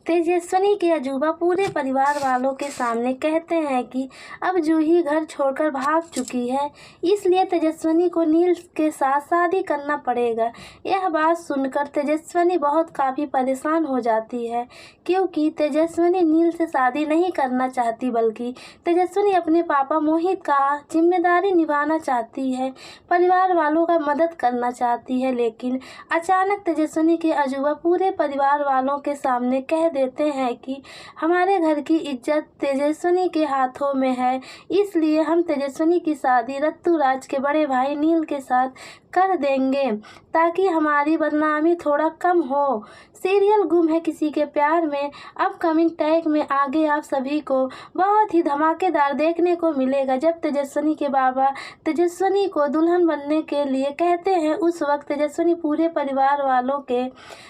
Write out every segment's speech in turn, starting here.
तेजस्विनी के अजूबा पूरे परिवार वालों के सामने कहते हैं कि अब जूही घर छोड़कर भाग चुकी है, इसलिए तेजस्विनी को नील के साथ शादी करना पड़ेगा। यह बात सुनकर तेजस्विनी काफ़ी परेशान हो जाती है, क्योंकि तेजस्विनी नील से शादी नहीं करना चाहती, बल्कि तेजस्विनी अपने पापा मोहित का जिम्मेदारी निभाना चाहती है, परिवार वालों का मदद करना चाहती है। लेकिन अचानक तेजस्विनी के अजूबा पूरे परिवार वालों के सामने कह देते हैं कि हमारे घर की इज्जत तेजस्विनी के हाथों में है, इसलिए हम तेजस्विनी की शादी ऋतुराज के बड़े भाई नील के साथ कर देंगे, ताकि हमारी बदनामी थोड़ा कम हो। सीरियल गुम है किसी के प्यार में अपकमिंग टैग में आगे आप सभी को बहुत ही धमाकेदार देखने को मिलेगा। जब तेजस्विनी के बाबा तेजस्विनी को दुल्हन बनने के लिए कहते हैं, उस वक्त तेजस्विनी पूरे परिवार वालों के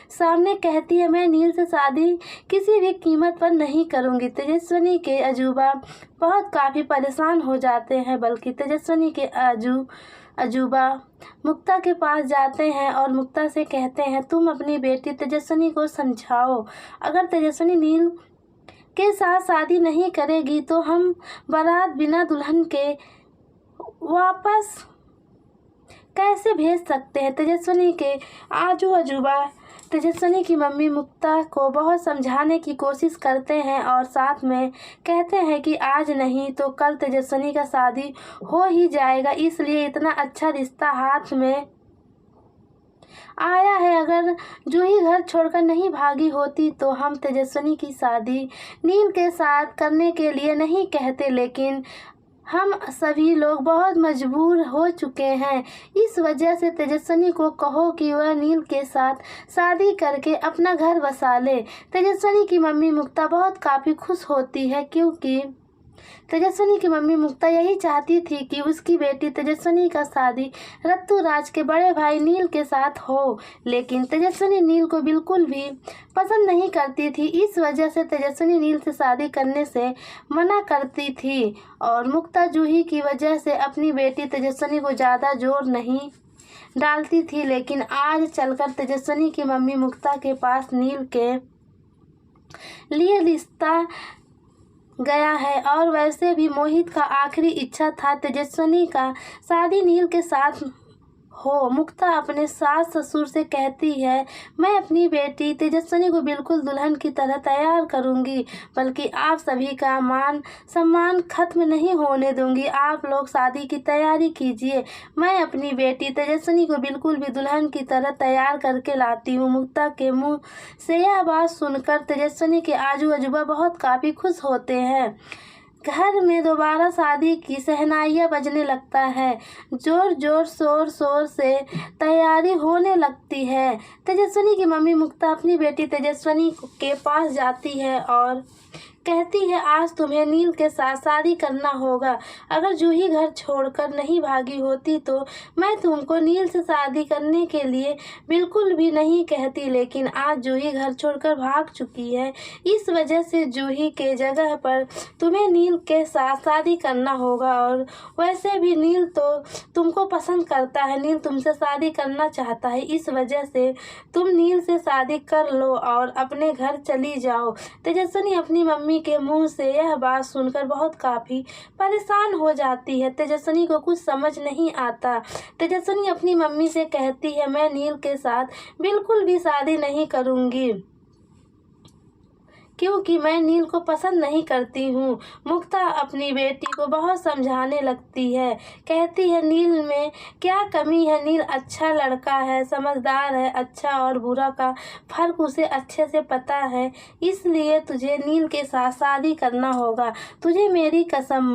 सामने कहती है, मैं नील से शादी किसी भी कीमत पर नहीं करूंगी। तेजस्विनी के अजूबा काफ़ी परेशान हो जाते हैं, बल्कि तेजस्विनी के अजूबा मुक्ता के पास जाते हैं और मुक्ता से कहते हैं, तुम अपनी बेटी तेजस्विनी को समझाओ, अगर तेजस्विनी नील के साथ शादी नहीं करेगी तो हम बारात बिना दुल्हन के वापस कैसे भेज सकते हैं। तेजस्विनी के अजूबा तेजस्विनी की मम्मी मुक्ता को बहुत समझाने की कोशिश करते हैं और साथ में कहते हैं कि आज नहीं तो कल तेजस्विनी का शादी हो ही जाएगा, इसलिए इतना अच्छा रिश्ता हाथ में आया है। अगर जूही घर छोड़कर नहीं भागी होती तो हम तेजस्विनी की शादी नील के साथ करने के लिए नहीं कहते, लेकिन हम सभी लोग बहुत मजबूर हो चुके हैं। इस वजह से तेजस्विनी को कहो कि वह नील के साथ शादी करके अपना घर बसा ले। तेजस्विनी की मम्मी मुक्ता काफ़ी खुश होती है, क्योंकि तेजस्विनी की मम्मी मुक्ता यही चाहती थी कि उसकी बेटी तेजस्विनी का शादी ऋतुराज के बड़े भाई नील के साथ हो, लेकिन तेजस्विनी नील को बिल्कुल भी पसंद नहीं करती थी। इस वजह से तेजस्विनी नील से शादी करने से मना करती थी और मुक्ता जूही की वजह से अपनी बेटी तेजस्विनी को ज़्यादा जोर नहीं डालती थी। लेकिन आज चलकर तेजस्विनी की मम्मी मुक्ता के पास नील के लिए रिश्ता गया है, और वैसे भी मोहित का आखिरी इच्छा था तेजस्विनी का शादी नील के साथ हो। मुक्ता अपने सास ससुर से कहती है, मैं अपनी बेटी तेजस्विनी को बिल्कुल दुल्हन की तरह तैयार करूंगी, बल्कि आप सभी का मान सम्मान खत्म नहीं होने दूंगी। आप लोग शादी की तैयारी कीजिए, मैं अपनी बेटी तेजस्विनी को बिल्कुल भी दुल्हन की तरह तैयार करके लाती हूँ। मुक्ता के मुंह से यह बात सुनकर तेजस्विनी के अजूबा काफ़ी खुश होते हैं। घर में दोबारा शादी की शहनाइयाँ बजने लगता है, जोर शोर से तैयारी होने लगती है। तेजस्विनी की मम्मी मुक्ता अपनी बेटी तेजस्विनी के पास जाती है और कहती है, आज तुम्हें नील के साथ शादी करना होगा। अगर जूही घर छोड़कर नहीं भागी होती तो मैं तुमको नील से शादी करने के लिए बिल्कुल भी नहीं कहती, लेकिन आज जूही घर छोड़कर भाग चुकी है, इस वजह से जूही के जगह पर तुम्हें नील के साथ शादी करना होगा। और वैसे भी नील तो तुमको पसंद करता है, नील तुमसे शादी करना चाहता है, इस वजह से तुम नील से शादी कर लो और अपने घर चली जाओ। तेजस्विनी अपनी मम्मी के मुंह से यह बात सुनकर काफ़ी परेशान हो जाती है। तेजस्विनी को कुछ समझ नहीं आता। तेजस्विनी अपनी मम्मी से कहती है, मैं नील के साथ बिल्कुल भी शादी नहीं करूंगी, क्योंकि मैं नील को पसंद नहीं करती हूँ। मुक्ता अपनी बेटी को बहुत समझाने लगती है, कहती है, नील में क्या कमी है, नील अच्छा लड़का है, समझदार है, अच्छा और बुरा का फर्क उसे अच्छे से पता है, इसलिए तुझे नील के साथ शादी करना होगा, तुझे मेरी कसम।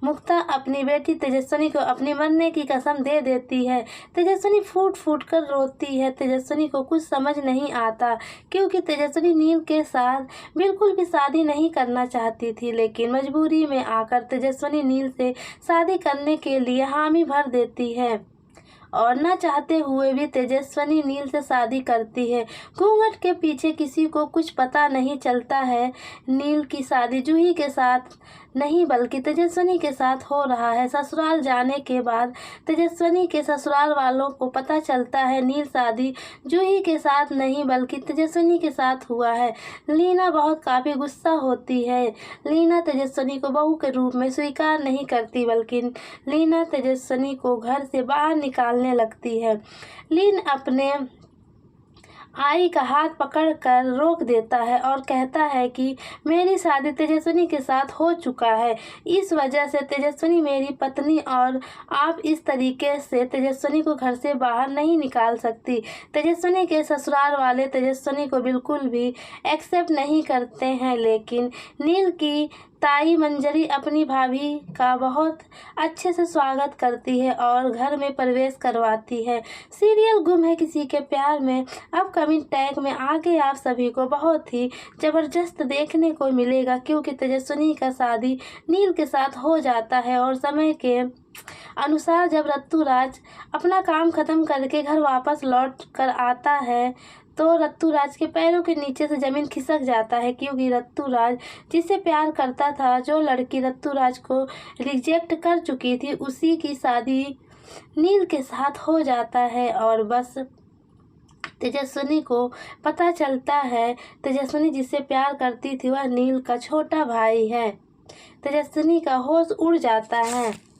मुक्ता अपनी बेटी तेजस्विनी को अपनी मरने की कसम दे देती है। तेजस्विनी फूट कर रोती है। तेजस्विनी को कुछ समझ नहीं आता, क्योंकि तेजस्विनी नील के साथ बिल्कुल भी शादी नहीं करना चाहती थी, लेकिन मजबूरी में आकर तेजस्विनी नील से शादी करने के लिए हामी भर देती है और न चाहते हुए भी तेजस्विनी नील से शादी करती है। घूंघट के पीछे किसी को कुछ पता नहीं चलता है। नील की शादी जूही के साथ नहीं बल्कि तेजस्विनी के साथ हो रहा है। ससुराल जाने के बाद तेजस्विनी के ससुराल वालों को पता चलता है नील शादी जूही के साथ नहीं बल्कि तेजस्विनी के साथ हुआ है। लीना काफ़ी गुस्सा होती है। लीना तेजस्विनी को बहू के रूप में स्वीकार नहीं करती बल्कि लीना तेजस्विनी को घर से बाहर निकालने लगती है। लीन अपने आई का हाथ पकड़कर रोक देता है और कहता है कि मेरी शादी तेजस्विनी के साथ हो चुका है, इस वजह से तेजस्विनी मेरी पत्नी और आप इस तरीके से तेजस्विनी को घर से बाहर नहीं निकाल सकती। तेजस्विनी के ससुराल वाले तेजस्विनी को बिल्कुल भी एक्सेप्ट नहीं करते हैं, लेकिन नील की ताई मंजरी अपनी भाभी का बहुत अच्छे से स्वागत करती है और घर में प्रवेश करवाती है। सीरियल गुम है किसी के प्यार में अपकमिंग टैग में आगे आप सभी को बहुत ही ज़बरदस्त देखने को मिलेगा, क्योंकि तेजस्विनी का शादी नील के साथ हो जाता है और समय के अनुसार जब रत्तूराज अपना काम ख़त्म करके घर वापस लौट कर आता है तो रत्तूराज के पैरों के नीचे से ज़मीन खिसक जाता है, क्योंकि रत्तूराज जिससे प्यार करता था, जो लड़की रत्तूराज को रिजेक्ट कर चुकी थी, उसी की शादी नील के साथ हो जाता है। और बस तेजस्विनी को पता चलता है तेजस्विनी जिससे प्यार करती थी वह नील का छोटा भाई है। तेजस्विनी का होश उड़ जाता है।